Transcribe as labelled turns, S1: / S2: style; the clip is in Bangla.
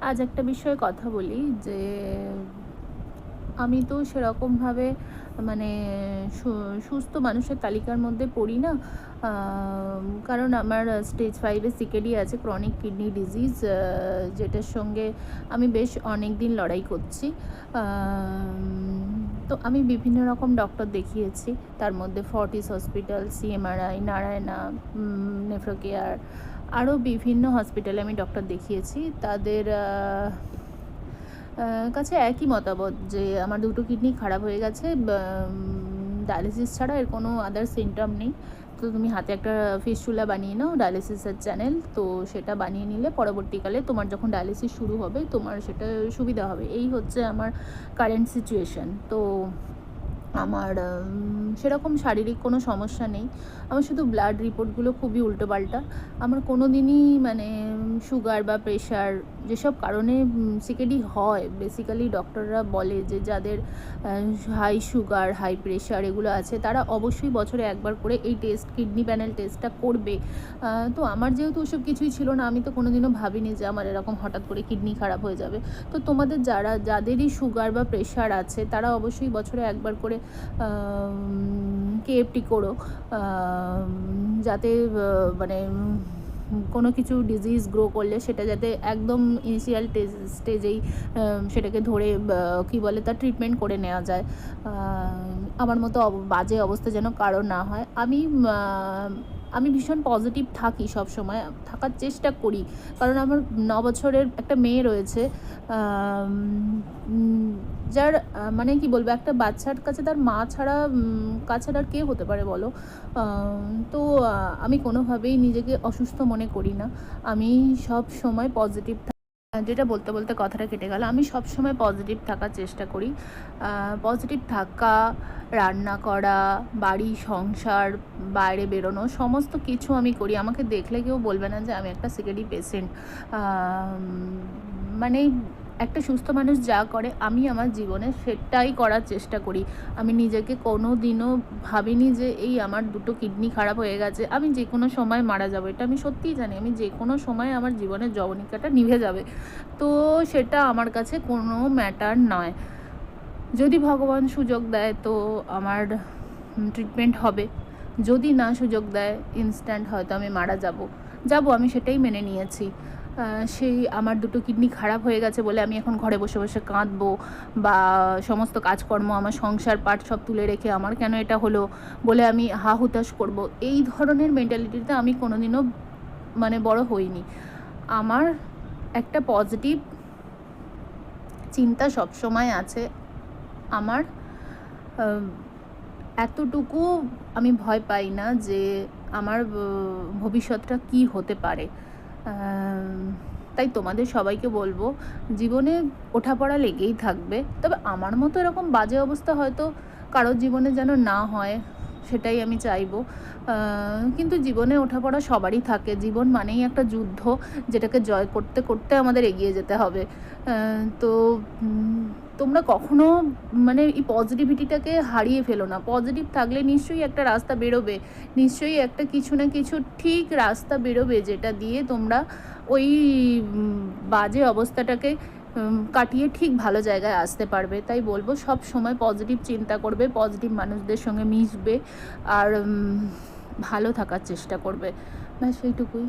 S1: আজ একটা বিষয়ে কথা বলি যে আমি তো সেরকমভাবে মানে সুস্থ মানুষের তালিকার মধ্যে পড়ি না। কারণ আমার স্টেজ 5-এ সিকেডি আছে, ক্রনিক কিডনি ডিজিজ, যেটার সঙ্গে আমি বেশ অনেক দিন লড়াই করছি। তো আমি বিভিন্ন রকম ডক্টর দেখিয়েছি, তার মধ্যে Fortis hospital, CMRI, Narayana, Nephrocare, আরও বিভিন্ন হসপিটালে আমি ডক্টর দেখিয়েছি। তাদের কাছে একই মতামত যে আমার দুটো কিডনি খারাপ হয়ে গেছে, ডায়ালিসিস ছাড়া এর কোনো আদার সিমটম নেই। তো তুমি হাতে একটা ফিস্টুলা বানিয়ে নাও, ডায়ালিসিসের চ্যানেল, তো সেটা বানিয়ে নিলে পরবর্তীকালে তোমার যখন ডায়ালিসিস শুরু হবে তোমার সেটা সুবিধা হবে। এই হচ্ছে আমার কারেন্ট সিচুয়েশান। তো আমার সেরকম শারীরিক কোনো সমস্যা নেই, আমার শুধু ব্লাড রিপোর্টগুলো খুবই উল্টোপাল্টা। আমার কোনো দিনই মানে সুগার বা প্রেশার, যেসব কারণে সিকেডি হয় বেসিক্যালি ডক্টররা বলে যে যাদের হাই সুগার, হাই প্রেশার এগুলো আছে তারা অবশ্যই বছরে একবার করে এই টেস্ট, কিডনি প্যানেল টেস্টটা করবে। তো আমার যেহেতু ওসব কিছুই ছিল না, আমি তো কোনো দিনও ভাবিনি যে আমার এরকম হঠাৎ করে কিডনি খারাপ হয়ে যাবে। তো তোমাদের যাদেরই সুগার বা প্রেশার আছে তারা অবশ্যই বছরে একবার করে কেএফটি করো, যাতে মানে কোনো কিছু ডিজিজ গ্রো করলে সেটা যাতে একদম ইনিশিয়াল স্টেজেই সেটাকে ধরে কী বলে তার ট্রিটমেন্ট করে নেওয়া যায়। আমার মতো বাজে অবস্থা যেন কারো না হয়। আমি ভীষণ পজিটিভ থাকি, সব সময় থাকার চেষ্টা করি, কারণ আমার 9 বছরের একটা মেয়ে রয়েছে, যার মানে কি বলবো, একটা বাচ্চার কাছে তার মা ছাড়া আর কে হতে পারে বলো। তো আমি কোনোভাবেই নিজেকে অসুস্থ মনে করি না। আমি সব সময় পজিটিভ, যেটা বলতে বলতে কথাটা কেটে গেল, আমি সব সময় পজিটিভ থাকার চেষ্টা করি। পজিটিভ থাকা, রান্না করা, বাড়ি সংসার, বাইরে বেরোনো, সমস্ত কিছু আমি করি। আমাকে দেখলে কেউ বলবে না যে আমি একটা সিকেডি পেশেন্ট। মানে একটা সুস্থ মানুষ যা করে আমি আমার জীবনে সেটাই করার চেষ্টা করি। আমি নিজেকে কোনো দিনও ভাবিনি যে এই আমার দুটো কিডনি খারাপ হয়ে গেছে, আমি যে কোনো সময় মারা যাবো। এটা আমি সত্যিই জানি, আমি যে কোনো সময় আমার জীবনের যবনিকাটা নিভে যাবে। তো সেটা আমার কাছে কোনো ম্যাটার নয়। যদি ভগবান সুযোগ দেয় তো আমার ট্রিটমেন্ট হবে, যদি না সুযোগ দেয় ইনস্ট্যান্ট হয়তো আমি মারা যাব, আমি সেটাই মেনে নিয়েছি। সেই আমার দুটো কিডনি খারাপ হয়ে গেছে বলে আমি এখন ঘরে বসে বসে কাঁদবো, বা সমস্ত কাজকর্ম আমার সংসার পাট সব তুলে রেখে আমার কেন এটা হলো বলে আমি হা হুতাশ করবো, এই ধরনের মেন্টালিটিতে আমি কোনোদিনও মানে বড় হইনি। আমার একটা পজিটিভ চিন্তা সবসময় আছে। আমার এতটুকু আমি ভয় পাই না যে আমার ভবিষ্যৎটা কী হতে পারে। তাই তোমাদের সবাইকে বলবো, জীবনে ওঠাপড়া লেগেই থাকবে, তবে আমার মতো এরকম বাজে অবস্থা হয়তো কারোর জীবনে যেন না হয় সেটাই আমি চাইবো। কিন্তু জীবনে ওঠাপড়া সবারই থাকে, জীবন মানেই একটা যুদ্ধ, যেটাকে জয় করতে করতে আমাদের এগিয়ে যেতে হবে। তো তোমরা কখনো মানে এই পজিটিভিটিটাকে হারিয়ে ফেলো না। পজিটিভ থাকলে নিশ্চয়ই একটা রাস্তা বেরোবে, নিশ্চয়ই একটা কিছু না কিছু ঠিক রাস্তা বেরোবে, যেটা দিয়ে তোমরা ওই বাজে অবস্থাটাকে কাটিয়ে ঠিক ভালো জায়গায় আসতে পারবে। তাই বলবো সব সময় পজিটিভ চিন্তা করবে, পজিটিভ মানুষদের সঙ্গে মিশবে, আর ভালো থাকার চেষ্টা করবে। ব্যাস সেইটুকুই।